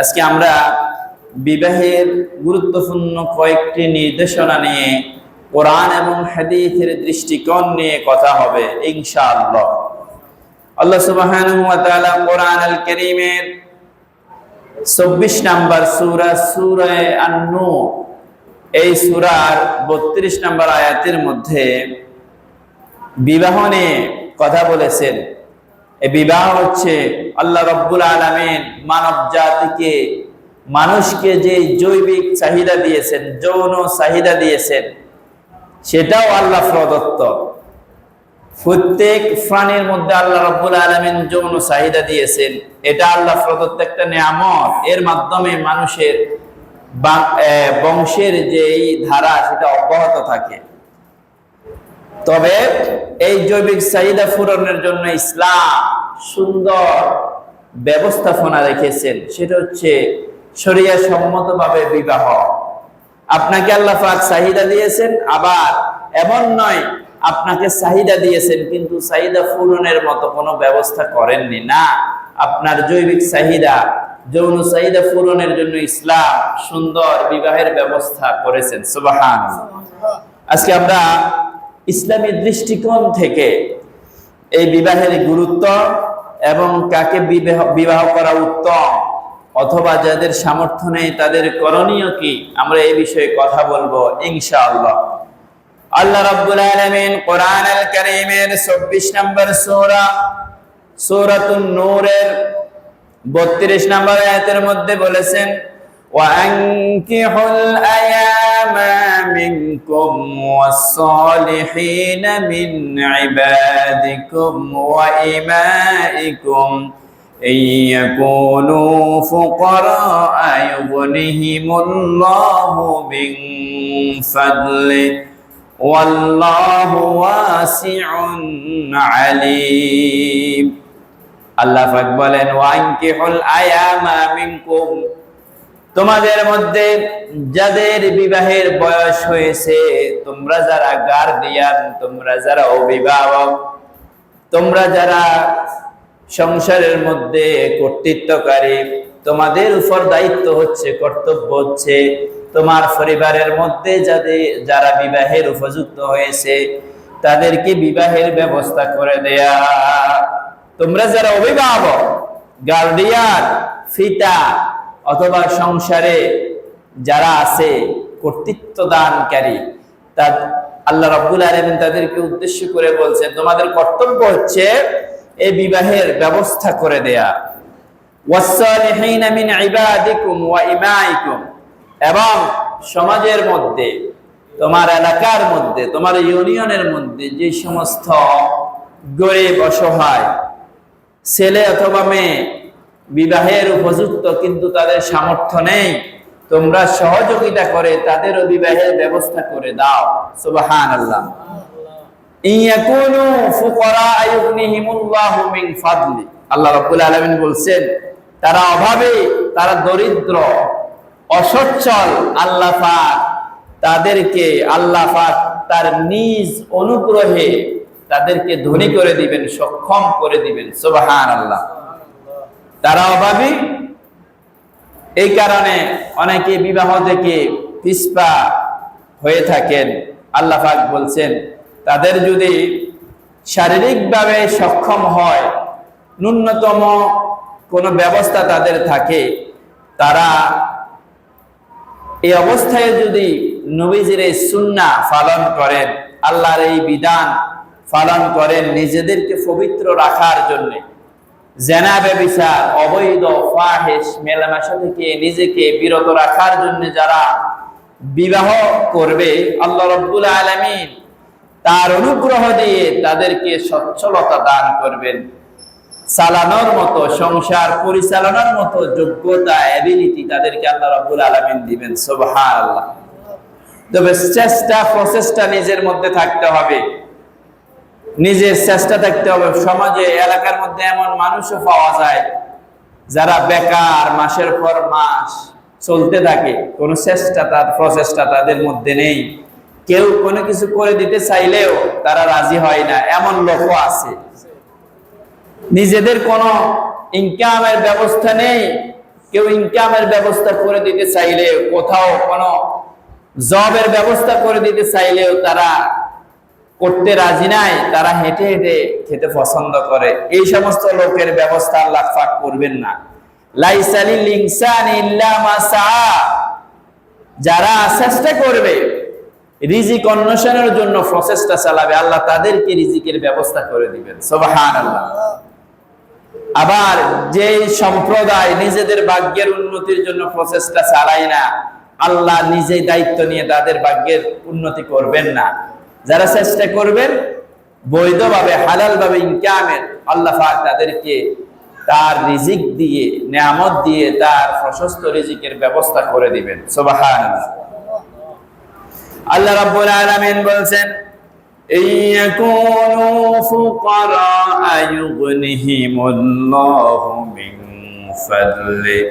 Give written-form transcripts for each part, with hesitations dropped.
আজকে আমরা বিবাহের গুরুত্বপূর্ণ কয়েকটি নির্দেশনা নিয়ে কোরআন এবং হাদিসের দৃষ্টিকোণ নিয়ে কথা হবে ইনশাআল্লাহ। আল্লাহ সুবহানাহু ওয়া তাআলা কোরআন আল কারীমের ২৪ নম্বর সূরা সূরা আন-নূর এই সূরার ৩২ নম্বর আয়াতের মধ্যে বিবাহ নিয়ে কথা বলেছেন। এই বিবাহ হচ্ছে আল্লাহ রাব্বুল আলামিন মানব জাতিকে মানুষকে যে জৈবিক চাহিদা দিয়েছেন, যৌন চাহিদা দিয়েছেন, সেটাও আল্লাহ প্রদত্ত। প্রত্যেক প্রাণীর মধ্যে আল্লাহ রাব্বুল আলামিন যৌন চাহিদা দিয়েছেন, এটা আল্লাহ প্রদত্ত একটা নিয়ামত। এর মাধ্যমে মানুষের বংশের যে ধারা সেটা অব্যাহত থাকে। তবে এই জৈবিক চাহিদা পূরণের জন্য ইসলাম সুন্দর ব্যবস্থাপনা রেখেছেন, সেটা হচ্ছে শরিয়া সম্মতভাবে বিবাহ। আপনাকে আল্লাহ পাক চাহিদা দিয়েছেন, আবার এমন নয় আপনাকে চাহিদা দিয়েছেন কিন্তু চাহিদা পূরণের মতো কোনো ব্যবস্থা করেননি। না, আপনার জৈবিক চাহিদা, যৌন চাহিদা পূরণের জন্য ইসলাম সুন্দর বিবাহের ব্যবস্থা করেছেন। সুবহানাল্লাহ। আজকে আমরা ইসলামী দৃষ্টিকোণ থেকে এই বিবাহের গুরুত্ব এবং কাকে বিবাহ করা উত্তম অথবা যাদের সামর্থ্য নেই তাদের করণীয় কি, আমরা এই বিষয়ে কথা বলবো ইনশাআল্লাহ। আল্লাহ রাব্বুল আলামিন কোরআন আল কারীমের ২৪ নম্বর সূরা সূরাতুন নূরের ৩২ নম্বর আয়াতের মধ্যে বলেছেন, وَأَنكِحُوا الْأَيَامَ مِنكُمْ وَالصَّالِحِينَ مِنْ عِبَادِكُمْ وَإِمَائِكُمْ إِنْ يَكُونُوا فُقَرَاءَ يُغْنِهِمُ اللَّهُ مِنْ فَضْلِهِ وَاللَّهُ وَاسِعٌ عَلِيمٌ। আল্লাহ পাক বলেন, ওয়ানকিহুল আয়ামা মিনকুম, তোমাদের মধ্যে যাদের বিবাহের বয়স হয়েছে, তোমরা যারা গার্ডিয়ান, তোমরা যারা অভিভাবক, তোমরা যারা সংসারের মধ্যে কর্তৃত্বকারী, তোমাদের উপর দায়িত্ব হচ্ছে, কর্তব্য হচ্ছে তোমার পরিবারের মধ্যে যারা বিবাহের উপযুক্ত হয়েছে তাদেরকে বিবাহের ব্যবস্থা করে দেয়া। তোমরা যারা অভিভাবক, গার্ডিয়ান, পিতা অথবা সংসারে যারা আছে কর্তৃত্ব দানকারী, তা আল্লাহ রাব্বুল আলামিন তাদেরকে উদ্দেশ্য করে বলছেন তোমাদের কর্তব্য হচ্ছে এই বিবাহের ব্যবস্থা করে দেয়া। ওয়াসসালিহিনা মিন ইবাদিকুম ওয়া ইমাইকুম, এবং সমাজের মধ্যে, তোমার এলাকার মধ্যে, তোমার ইউনিয়নের মধ্যে যে সমস্ত গরিব অসহায় ছেলে অথবা মেয়ে বিবাহের উপযুক্ত কিন্তু তাদের সামর্থ্য নেই, তোমরা সহযোগিতা করে তাদেরও বিবাহের ব্যবস্থা করে দাও। সুবহানাল্লাহ। ইয়াকুনু ফুকারা আয়ুগনিহিমুল্লাহু মিন ফাদলি, আল্লাহ রাব্বুল আলামিন বলছেন তারা অভাবে, তারা দরিদ্র, অসচ্ছল, আল্লাহ পাক তাদেরকে, আল্লাহ পাক তার নিজ অনুগ্রহে তাদেরকে ধনী করে দিবেন, সক্ষম করে দিবেন। সুবহানাল্লাহ। তারা অভাবী, এই কারণে অনেকে বিবাহ থেকে পিছপা হয়ে থাকেন। আল্লাহ পাক বলছেন তাদের যদি শারীরিকভাবে সক্ষম হয়, ন্যূনতম কোনো ব্যবস্থা তাদের থাকে, তারা এই অবস্থায় যদি নবীজির এই সুন্নাহ পালন করেন, আল্লাহর এই বিধান পালন করেন নিজেদেরকে পবিত্র রাখার জন্য, জেনা ব্যভিচার, অবৈধ ফাহিশ মেলামেশা থেকে নিজেকে বিরত রাখার জন্য যারা বিবাহ করবে, আল্লাহ রাব্বুল আলামিন তার অনুগ্রহ দিয়ে তাদেরকে সচ্ছলতা দান করবেন, চালানোর মতো, সংসার পরিচালনার মতো যোগ্যতা, এবিলিটি তাদেরকে আল্লাহ রাব্বুল আলামিন দিবেন। সুবহানাল্লাহ। তবে চেষ্টা, প্রচেষ্টা নিজের মধ্যে থাকতে হবে, নিজের চেষ্টা থাকতে হবে। সমাজে, এলাকার মধ্যে এমন মানুষও পাওয়া যায় যারা বেকার, মাসের পর মাস চলতে থাকে, কোনো চেষ্টা, তার প্রচেষ্টা তাদের মধ্যে নেই। কেউ কোনো কিছু করে দিতে চাইলেও তারা রাজি হয় না, এমন লোকও আছে। নিজেদের কোনো ইনকামের ব্যবস্থা নেই, কেউ ইনকামের ব্যবস্থা করে দিতে চাইলে, কোথাও কোনো জবের ব্যবস্থা করে দিতে চাইলেও তারা করতে রাজি নাই, তারা হেঁটে হেঁটে খেতে পছন্দ করে। এই সমস্ত লোকের ব্যবস্থা আল্লাহ পাক করবেন না। লাইসা লিল ইনসানি ইল্লা মা সাআ, যারা চেষ্টা করবে রিজিক অন্বেষণের জন্য প্রচেষ্টা চালাবে, আল্লাহ তাদেরকে রিজিকের ব্যবস্থা করে দিবেন। সুবহানাল্লাহ। আবার যে সম্প্রদায় নিজেদের ভাগ্যের উন্নতির জন্য প্রচেষ্টা চালায় না, আল্লাহ নিজেই দায়িত্ব নিয়ে তাদের ভাগ্যের উন্নতি করবেন না। যারা চেষ্টা করবেন বৈধভাবে হালালভাবে ইনকামের, আল্লাহ পাক তাদেরকে তার রিজিক দিয়ে, নিয়ামত দিয়ে তার প্রশস্ত রিজিকের ব্যবস্থা করে দিবেন। সুবহানাল্লাহ। আল্লাহ রাব্বুল আলামিন বলেন, ইয়াকুনু ফুকারা ইউগনিহিমুল্লাহু মিন ফাদলি,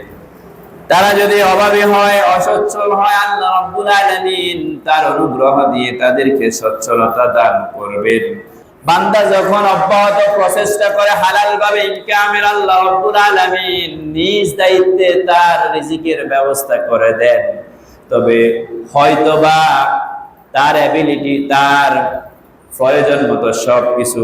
তারা যদি অভাবী হয়, অসচ্ছল হয়, আল্লাহ রাব্বুল আলামিন তার অনুগ্রহ দিয়ে তাদেরকে সচ্ছলতা দান করবেন। বান্দা যখন অব্যাহত প্রচেষ্টা করে হালালভাবে ইনকামের, আল্লাহ রাব্বুল আলামিন নিজ দায়িত্বে তার রিজিকের ব্যবস্থা করে দেন। তবে হয়তোবা তার অ্যাবিলিটি, তার প্রয়োজন মতো সবকিছু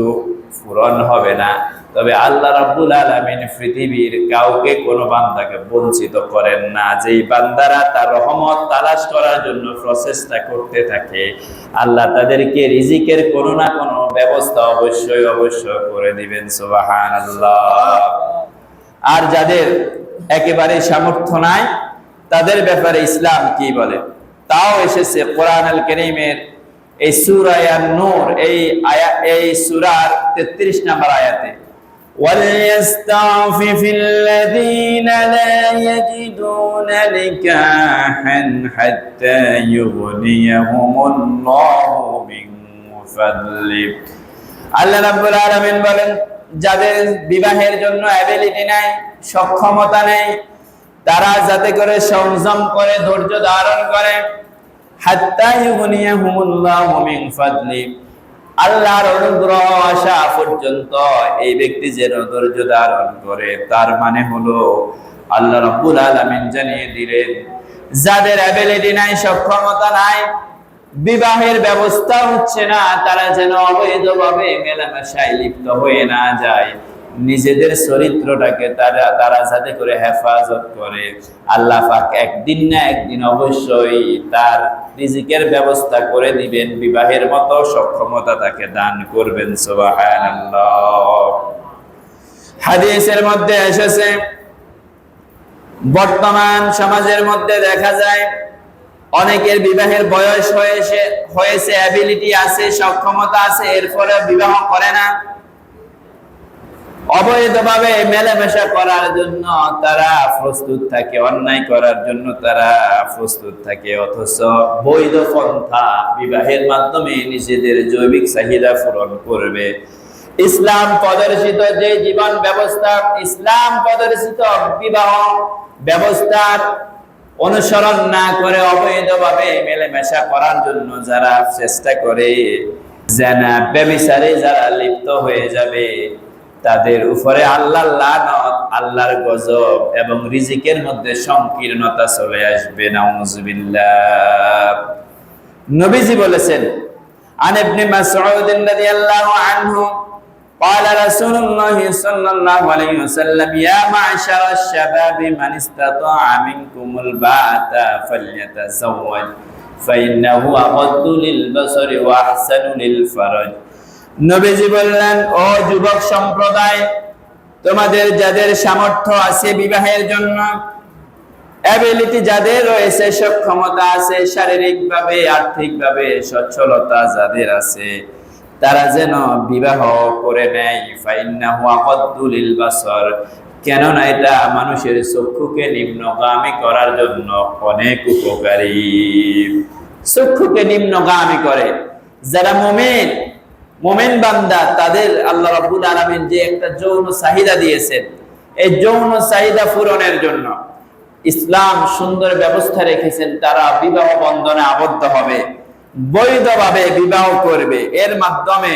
পূরণ হবে না, তবে আল্লাহ রাব্বুল আলামিন পৃথিবীর কাউকে কোনো বান্দাকে বঞ্চিত করেন না। যেই বান্দারা তার রহমত তালাশ করার জন্য প্রচেষ্টা করতে থাকে, আল্লাহ তাদেরকে রিজিকের কোনো না কোনো ব্যবস্থা অবশ্যই করে দিবেন। সুবহানাল্লাহ। আর যাদের একেবারে সামর্থ্য নাই, তাদের ব্যাপারে ইসলাম কি বলে তাও এসেছে কোরআন আল কারীমের এই সূরা আন-নূর এই সূরার 33 নম্বর আয়াতে, وَلْيَسْتَعْفِفِ الَّذِينَ لَا يَجِدُونَ نِكَاحًا حَتَّى يُغْنِيَهُمُ اللَّهُ مِنْ فَضْلِهِ। আল্লাহ রাব্বুল আলামিন বলেন, যাদের বিবাহের জন্য অ্যাবিলিটি নাই, সক্ষমতা নেই, তারা যাতে করে সংযম করে, ধৈর্য ধারণ করে, হাত্তা ইউগনিয়াহুমুল্লাহু মিন ফাদলি, আল্লাহর অনুগ্রহ আসা পর্যন্ত এই ব্যক্তি যেন ধৈর্য ধারণ করে। তার মানে হলো আল্লাহ রাব্বুল আলামিন জানিয়ে দিলেন, যাদের অ্যাবিলিটি নাই, সক্ষমতা নাই, বিবাহের ব্যবস্থা হচ্ছে না, তারা যেন অবৈধভাবে মেলামেশায় লিপ্ত হয়ে না যায়। নিজেদের চরিত্রটাকে তারা যাতে করে হেফাজত করে, আল্লাহ পাক একদিন না একদিন অবশ্যই তার রিজিকের ব্যবস্থা করে দিবেন, বিবাহের মতো সক্ষমতা তাকে দান করবেন। সুবহানাল্লাহ। হাদিসের মধ্যে এসেছে, বর্তমান সমাজের মধ্যে দেখা যায় অনেকের বিবাহের বয়স হয়েছে, অ্যাবিলিটি আছে, সক্ষমতা আছে, এরপরে বিবাহ করে না। অবৈধভাবে মেলামেশা করার জন্য তারা প্রস্তুত থাকে, অন্যায় করার জন্য তারা প্রস্তুত থাকে, অথচ বৈধ পন্থা বিবাহের মাধ্যমে নিজেদের জৈবিক চাহিদা পূরণ করবে। ইসলাম প্রদর্শিত যে জীবন ব্যবস্থা, ইসলাম প্রদর্শিত বিবাহ ব্যবস্থার অনুসরণ না করে অবৈধভাবে মেলামেশা করার জন্য যারা চেষ্টা করে, জানা ব্যভিচারে যারা লিপ্ত হয়ে যাবে, তাদের উপরে আল্লাহর লানত, আল্লাহর গজব এবং রিজিকের মধ্যে সংকীর্ণতা চলে আসবে। নাউযুবিল্লাহ। নবীজি বলেছেন, আন ইবনে মাসউদ রাদিয়াল্লাহু আনহু قال رسول الله صلى الله عليه وسلم يا معشر الشباب من استطاع منكم الباءة فليتزوج فإنه أغض للبصر وأحسن للفرج। নবীজি বললেন, ও যুবক সম্প্রদায়, তোমাদের যাদের সামর্থ্য আছে বিবাহের জন্য, অ্যাবিলিটি যাদের রয়েছে, সক্ষমতা আছে, শারীরিকভাবে আর্থিকভাবে সচ্ছলতা যাদের আছে, তারা যেন বিবাহ করে নেয়। ফাইন্নাহু আগাদ্দু লিল বাসর, কেননা এটা মানুষের চক্ষুকে নিম্নগামী করার জন্য অনেক উপকারী। চক্ষুকে নিম্নগামী করে। যারা মুমিন বান্দা, তাদের আল্লাহ রাব্বুল আলামিন যে একটা যৌন চাহিদা দিয়েছেন, এই যৌন চাহিদা পূরণের জন্য ইসলাম সুন্দর ব্যবস্থা রেখেছেন। তারা বিবাহ বন্ধনে আবদ্ধ হবে, বৈধভাবে বিবাহ করবে। এর মাধ্যমে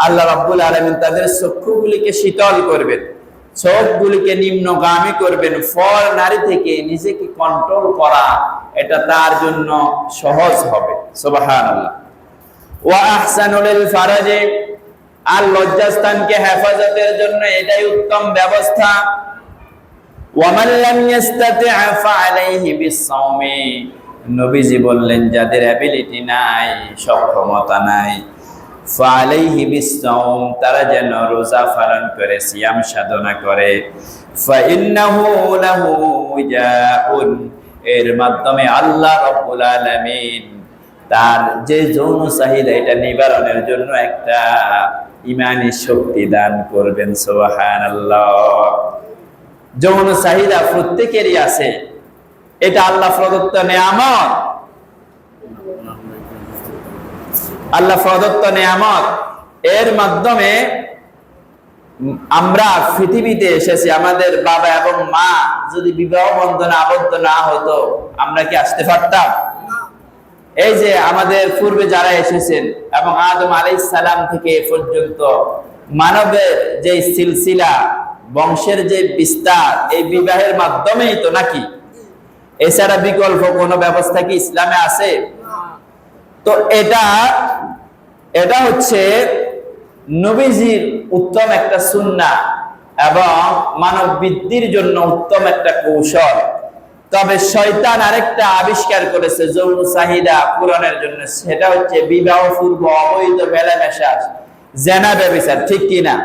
আল্লাহ রাব্বুল আলামিন তাদের চক্ষুগুলিকে শীতল করবেন, চোখগুলিকে নিম্নগামী করবেন, ফর নারী থেকে নিজেকে কন্ট্রোল করা এটা তার জন্য সহজ হবে। সুবহানাল্লাহ। ওয়া আহসানু লিল ফারাজি, আর লজ্জাস্থানকে হেফাজতের জন্য এটাই উত্তম ব্যবস্থা। ওয়া মান লাম ইস্তাতি' ফাআলাইহি বিস-সাওমি, নবীজি বললেন যাদের অ্যাবিলিটি নাই, সক্ষমতা নাই, ফাআলাইহি বিস-সাওম, তারা যেন রোজা পালন করে, সিয়াম সাধনা করে। ফাইন্নাহু লাহু উজাউন, এর মাধ্যমে আল্লাহ রাব্বুল আলামিন তার যে যৌন চাহিদা এটা নিবারণের জন্য একটা ঈমানী শক্তি দান করবেন। সুবহানাল্লাহ। যৌন চাহিদা প্রত্যেকেরই আছে, এটা আল্লাহ প্রদত্ত নেয়ামত। আল্লাহ প্রদত্ত নেয়ামত, এর মাধ্যমে আমরা পৃথিবীতে এসেছি। আমাদের বাবা এবং মা যদি বিবাহ বন্ধনে আবদ্ধ না হতো, আমরা কি আসতে পারতাম? এই যে আমাদের পূর্বে যারা এসেছেন এবং আদম আলাইহিস সালাম থেকে এ পর্যন্ত মানবের যে সিলসিলা, বংশের যে বিস্তার, এই বিবাহের মাধ্যমেই তো, নাকি? এছাড়া বিকল্প কোনো ব্যবস্থা কি ইসলামে আছে? তো এটা হচ্ছে নবীজির উত্তম একটা সুন্নাহ এবং মানব বৃদ্ধির জন্য উত্তম একটা কৌশল। তবে শয়তান আরেকটা আবিষ্কার করেছে যৌন চাহিদা পূরণের জন্য, সেটা হচ্ছে বিবাহ পূর্ব অবৈধ মেলামেশা, জেনা, ব্যভিচার, ঠিক কিনা?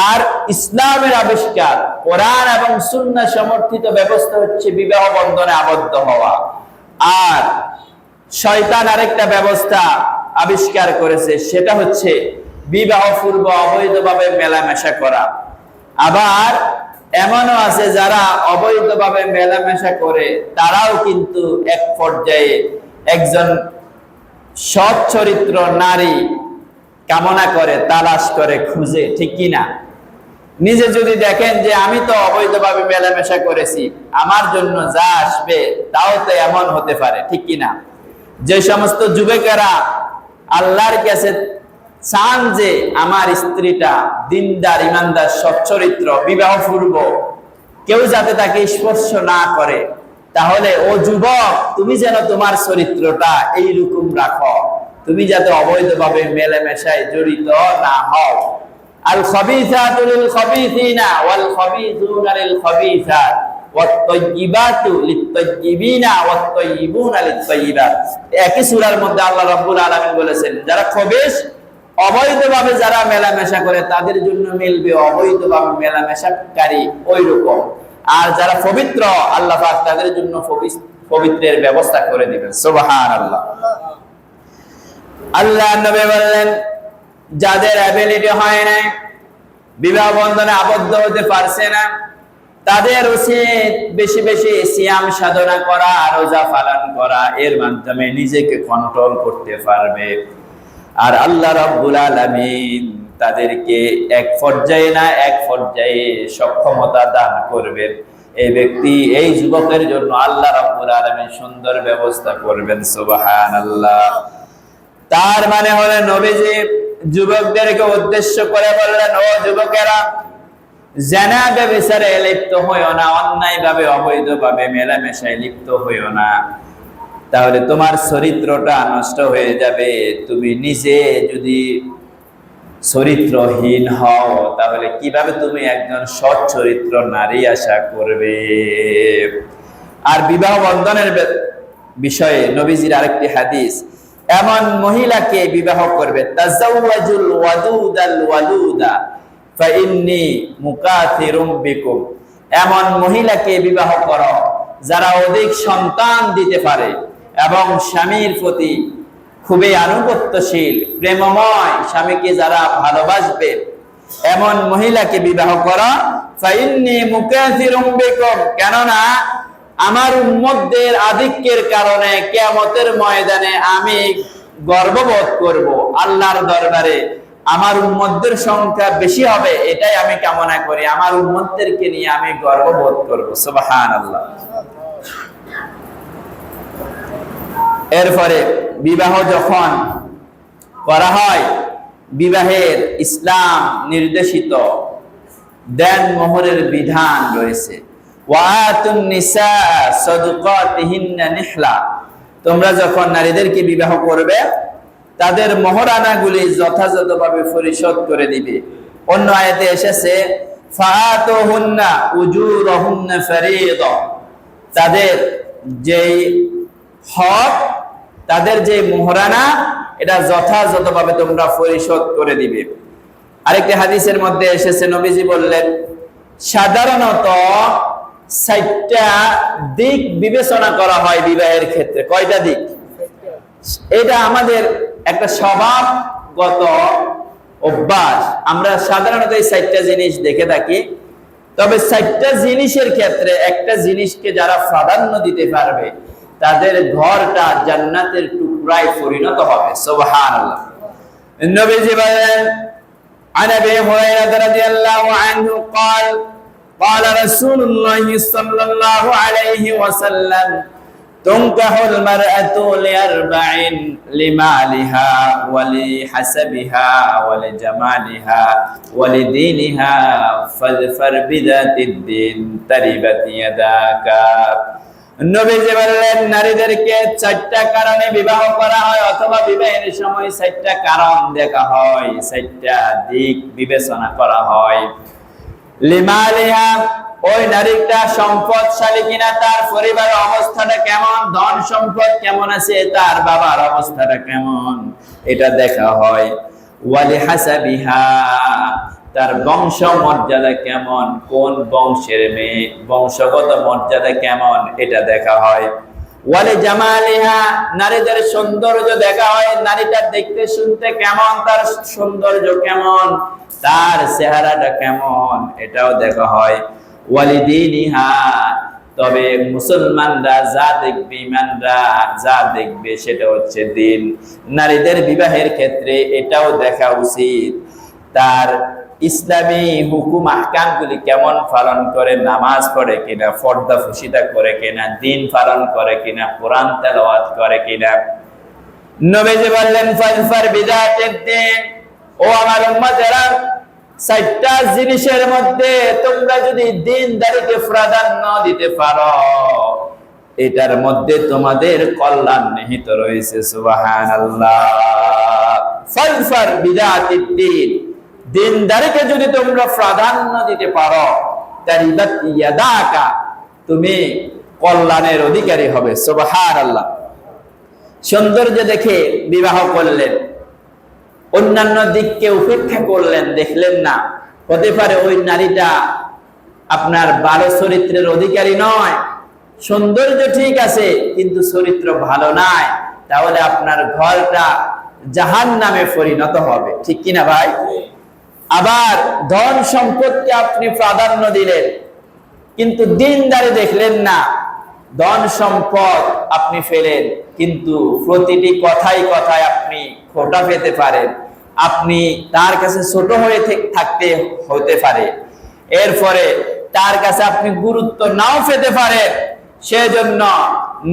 আর ইসলামের আবিষ্কার, কোরআন এবং সুন্নাহ সমর্থিত ব্যবস্থা হচ্ছে বিবাহ বন্ধনে আবদ্ধ হওয়া। আর শয়তান আরেকটা ব্যবস্থা আবিষ্কার করেছে, সেটা হচ্ছে বিবাহ পূর্ব অবৈধভাবে মেলামেশা করা। আবার এমনও আছে যারা অবৈধভাবে মেলামেশা করে, তারাও কিন্তু এক পর্যায়ে একজন সৎ চরিত্র নারী কামনা করে, তালাশ করে, খুঁজে, ঠিক কিনা? নিজে যদি দেখেন যে আমি তো অবৈধভাবে মেলামেশা করেছি, আমার জন্য যা আসবে তাও তো এমন হতে পারে, ঠিক কিনা? যে সমস্ত যুবকেরা আল্লাহর কাছে চান যে আমার স্ত্রীটা দিনদার, ইমানদার, সচ্চরিত্র, বিবাহ পূর্ব কেউ যাতে তাকে স্পর্শ না করে, তাহলে ও যুবক, তুমি যেন তোমার চরিত্রটা এইরকম রাখো, তুমি যাতে অবৈধভাবে মেলামেশায় জড়িত না হও। আল খাবিসাতু লিল খাবিসিনা ওয়াল খাবিসুনা লিল খাবিসাত ওয়াত তাইয়্যিবাতু লিত তাইয়্যিবিনা ওয়াত তাইয়্যিবুনা লিত তাইয়্যিবাত। একই সূরার মধ্যে আল্লাহ রাব্বুল আলামিন বলেছেন, যারা খবিস, অবৈধভাবে যারা মেলামেশা করে, তাদের জন্য মিলবে অবৈধভাবে মেলামেশাকারী ওই রকম। আর যারা পবিত্র, আল্লাহ পাক তাদের জন্য পবিত্রের ব্যবস্থা করে দিবেন। সুবহানাল্লাহ। আল্লাহ নবী বললেন, যাদের অ্যাবিলিটি হয় না, বিবাহ বন্ধনে আবদ্ধ হতে পারছে না, তাদের উচিত বেশি বেশি সিয়াম সাধনা করা, রোজা পালন করা, এর মাধ্যমে নিজেকে কন্ট্রোল করতে পারবে। আর আল্লাহ রাব্বুল আলামিন তাদেরকে এক পর্যায়ে না এক পর্যায়ে সক্ষমতা দান করবেন। এই ব্যক্তি, এই যুবকের জন্য আল্লাহ রাব্বুল আলামিন সুন্দর ব্যবস্থা করবেন। সুবহানাল্লাহ। তার মানে হলো নবীজি যুবকদেরকে উদ্দেশ্য করে বললেন, ও যুবকেরা, জেনা ব্যভিচারে লিপ্ত হইও না, অন্যায়ভাবে অবৈধভাবে মেলামেশায় লিপ্ত হইও না, তাহলে তোমার চরিত্রটা নষ্ট হয়ে যাবে। তুমি নিজে যদি চরিত্রহীন হও, তাহলে কিভাবে তুমি একজন সৎ চরিত্র নারী আশা করবে? আর বিবাহ বন্ধনের বিষয়ে নবীজির আরেকটি হাদিস, এমন মহিলাকে বিবাহ করবে, তাজাওয়াজুল ওয়াদুদাল ওয়ালুদা ফাইন্নী মুকাথিরুম বিকুম, এমন মহিলাকে বিবাহ করো যারা অধিক সন্তান দিতে পারে এবং স্বামীর প্রতি খুবই আনুগত্যশীল, প্রেমময়, স্বামীকে যারা ভালোবাসবে, এমন মহিলাকে বিবাহ করা। ফাইন্নী মুকাথিরুম বিকুম, কেননা আমার উম্মতদের আধিক্যের কারণে কিয়ামতের ময়দানে আমি গর্ববোধ করব, আল্লাহর দরবারে আমার উম্মতদের সংখ্যা বেশি হবে, এটাই আমি কামনা করি। আমার উম্মতদেরকে নিয়ে আমি গর্ববোধ করব। সুবহানাল্লাহ। এরপরে বিবাহ যখন করা হয়, বিবাহের ইসলাম নির্দেশিত দেন মোহরের বিধান রয়েছে। ওয়াতুন নিসা সাদকাতিহিন্না নিহলা, তোমরা যখন নারীদেরকে বিবাহ করবে তাদের মোহরানাগুলি যথাযথভাবে পরিশোধ করে দিবে। অন্য আয়াতে এসেছে ফাআতুহুন্না উজুরহুন্না ফারিদা, তাদের যেই হক, তাদের যে মোহরানা, এটা যথাযথভাবে তোমরা পরিশোধ করে দিবে। আরেকটি হাদিসের মধ্যে এসেছে, নবীজি বললেন সাধারণত 4টা দিক বিবেচনা করা হয় বিবাহের ক্ষেত্রে। কয়টা দিক? এটা আমাদের একটা স্বভাবগত অভ্যাস, আমরা সাধারণত এই 4টা জিনিস দেখে থাকি। তবে 4টা জিনিসের ক্ষেত্রে একটা জিনিসকে যারা প্রাধান্য দিতে পারবে তাদের ঘরটা জান্নাতের টুকরায় পরিণত হবে। সুবহানাল্লাহ। নবীজি বলেন عن ابي هريره رضي الله عنه قال قال رسول الله صلى الله عليه وسلم تنكح المرأة لأربع لمالها ولحسبها ولجمالها ولدينها فاظفر بذات الدين تربت يداك। নবীজি বললেন নারীদেরকে 4টা কারণে বিবাহ করা হয়, অথবা বিবাহের সময় 4টা কারণ দেখা হয়, 4টা দিক বিবেচনা করা হয়। লিমালিহা, ওই নারীটা সম্পদশালী কিনা, তার পরিবারের অবস্থাটা কেমন, ধন সম্পদ কেমন আছে, তার বাবার অবস্থাটা কেমন, এটা দেখা হয়। ওয়ালি হাসাবিহা, তার বংশ মর্যাদা কেমন, কোন বংশের মেয়ে, বংশগত মর্যাদা কেমন, এটা দেখা হয়। ওয়ালি জামালিহা, নারীদের সৌন্দর্য দেখা হয়, নারীটা দেখতে শুনতে কেমন, তার সৌন্দর্য কেমন, তার চেহারাটা কেমন, এটাও দেখা হয়। ওয়ালি দীনিহা, তবে মুসলমানরা যা দেখবে, ইমানরা যা দেখবে সেটা হচ্ছে দিন। নারীদের বিবাহের ক্ষেত্রে এটাও দেখা উচিত, তার ইসলামী হুকুম আহকামগুলি কেমন পালন করে, নামাজ পড়ে কিনা, পর্দা ফুসিদা করে কিনা, দিন পালন করে কিনা, কোরআন তেলাওয়াত করে কিনা। নবীজি বললেন ফাজফার বিযাতিদ দ্বীন, ও আমার উম্মতেরা, 4টা জিনিসের মধ্যে তোমরা যদি দ্বীনদারিকে প্রাধান্য দিতে পারো, এটার মধ্যে তোমাদের কল্যাণ নিহিত রয়েছে। সুবহানাল্লাহ। ফাজফার বিযাতিদ দ্বীন, দ্বীনদারিকে যদি তোমরা প্রাধান্য দিতে পারো, তারিবাত ইয়াদাকা, তুমি কল্যাণের অধিকারী হবে। সুবহানাল্লাহ। সৌন্দর্য দেখে বিবাহ করলেন, অন্যান্য দিককে উপেক্ষা করলেন, দেখলেন না, হতে পারে ওই নারীটা আপনার ভালো চরিত্রের অধিকারী নয়, সৌন্দর্য ঠিক আছে কিন্তু চরিত্র ভালো নাই, তাহলে আপনার ঘরটা জাহান্নামে পরিণত হবে। ঠিক কিনা ভাই? আবার ধন সম্পদকে আপনি প্রাধান্য দিলেন কিন্তু দ্বীনদারি দেখলেন না, ধন সম্পদ আপনি ফেলেন কিন্তু প্রতিটি কথায় কথায় আপনি খোঁটা পেতে পারেন, আপনি তার কাছে ছোট হয়ে থাকতে হতে পারে, এরপরে তার কাছে আপনি গুরুত্ব নাও পেতে পারেন। সেজন্য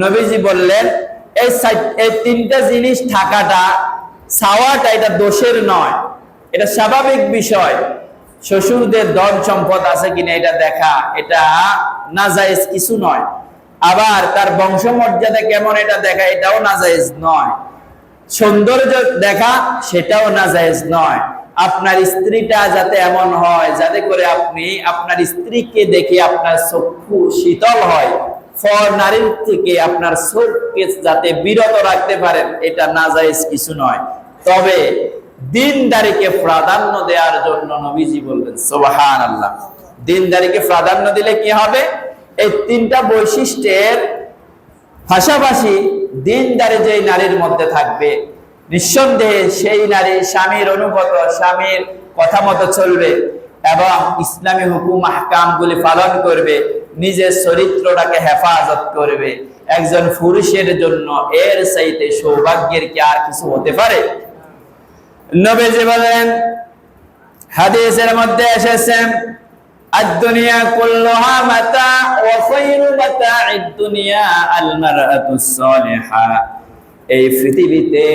নবীজি বললেন এই 3টা জিনিস থাকাটা, চাওয়াটা, এটা দোষের নয়, এটা স্বাভাবিক বিষয়। শ্বশুরদের ধন সম্পদ আছে কিনা এটা দেখা, এটা নাজায়েজ কিছু নয়। আবার তার বংশমর্যাদা কেমন এটা দেখা, এটাও নাজায়েজ নয়। সৌন্দর্য দেখা, সেটাও নাজায়েজ নয়। আপনার স্ত্রীটা যাতে এমন হয় যাতে করে আপনি আপনার স্ত্রীকে দেখে আপনার চক্ষু শীতল হয়, ফর নারীর থেকে আপনার চোখকে যাতে বিরত রাখতে পারেন, এটা নাজায়েজ কিছু নয়। তবে দ্বীনদারিকে প্রাধান্য দেওয়ার জন্য নবীজি বললেন সুবহানাল্লাহ। দ্বীনদারিকে প্রাধান্য দিলে কি হবে? এই 3টা বৈশিষ্ট্যের পাশাপাশি দ্বীনদারি যে নারীর মধ্যে থাকবে, নিঃসন্দেহে সেই নারী স্বামীর অনুগত, স্বামীর কথা মতো চলবে এবং ইসলামী হুকুম আহকামগুলি পালন করবে, নিজের চরিত্রটাকে হেফাজত করবে। একজন পুরুষের জন্য এর চাইতে সৌভাগ্যের কি আর কিছু হতে পারে? নবীজি বলেন, হাদিসের মধ্যে এসেছে আদ-দুনিয়া কুল্লুহা মাতা ওয়া খায়রু মাতা'id দুনিয়া আল মারআতুস সালিহা। এই পৃথিবীতে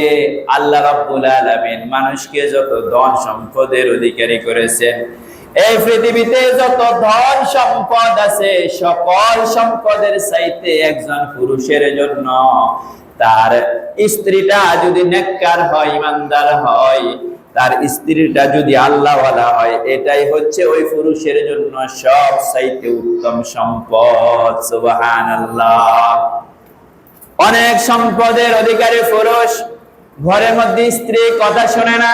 আল্লাহ রাব্বুল আলামিন মানুষকে যত ধন সম্পদের অধিকারী করেছেন, এই পৃথিবীতে যত ধন সম্পদ আছে সকল সম্পদের চাইতে একজন পুরুষের জন্য তার স্ত্রীটা যদি নেককার হয়, ইমানদার হয়, তার স্ত্রীটা যদি আল্লাহওয়ালা হয়, এটাই হচ্ছে ওই পুরুষের জন্য সব চাইতে উত্তম সম্পদ। সুবহানাল্লাহ। অনেক সম্পদের অধিকারী পুরুষ, ঘরের মধ্যে স্ত্রী কথা শোনে না,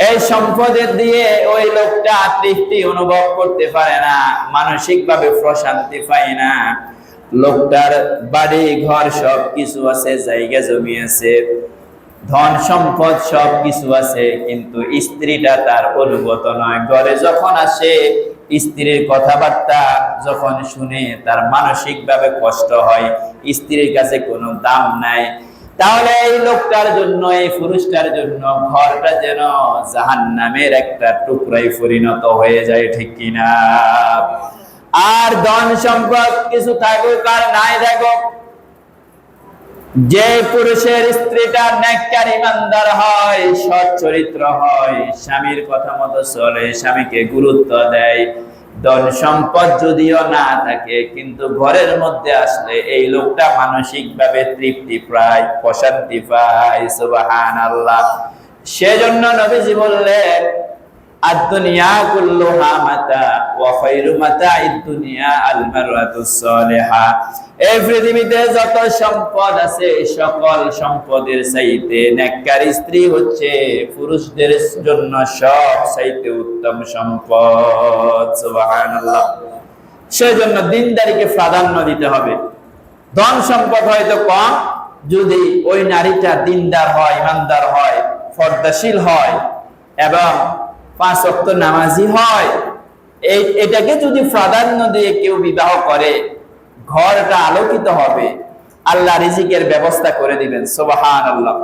এই সম্পদের দিয়ে ওই লোকটা তৃপ্তি অনুভব করতে পারে না, মানসিকভাবে প্রশান্তি পায় না। লোকটার বাড়ি ঘর সব কিছু আছে, জায়গা জমি আছে, ধন সম্পদ সব কিছু আছে, কিন্তু স্ত্রীটা তার অনুগত নয়। ঘরে যখন আসে, স্ত্রীর কথাবার্তা যখন শুনে তার মানসিকভাবে কষ্ট হয়, স্ত্রীর কাছে কোনো দাম নাই। তাহলে এই লোকটার জন্য, এই পুরুষটার জন্য ঘরটা যেন জাহান্নামের একটা টুকরায় পরিণত হয়ে যায়, ঠিক কিনা? আর ধন সম্পদ কিছু থাকুক আর নাই থাকুক, যে পুরুষের স্ত্রীটা নেককার ইমানদার হয়, সৎ চরিত্র হয়, স্বামীর কথা মতো চলে, স্বামীকে গুরুত্ব দেয়, ধন সম্পদ যদিও না থাকে কিন্তু ঘরের মধ্যে আসলে এই লোকটা মানসিকভাবে তৃপ্তি পায়, প্রশান্তি পায়। সুবহানাল্লাহ। সেজন্য নবীজি বললেন, আদ-দুনিয়া কুল্লুহা মাতা ওয়া খায়রু মাতা'id দুনিয়া আল মারআতুস সালিহা। এই পৃথিবীতে যত সম্পদ আছে সকল সম্পদের চাইতে নেককার স্ত্রী হচ্ছে পুরুষদের জন্য সব চাইতে উত্তম সম্পদ। সুবহানাল্লাহ। সেজন্য দিনদারিকে প্রাধান্য দিতে হবে। ধন সম্পদ হয়তো কম, যদি ওই নারীটা দিনদার হয়, ইমানদার হয়, পর্দাশীল হয় এবং 5 ওয়াক্ত নামাজি হয়, এটাকে যদি প্রাধান্য দিয়ে কেউ বিবাহ করে, ঘরটা আলোকিত হবে, আল্লাহ রিজিকের ব্যবস্থা করে দিবেন। সুবহানাল্লাহ।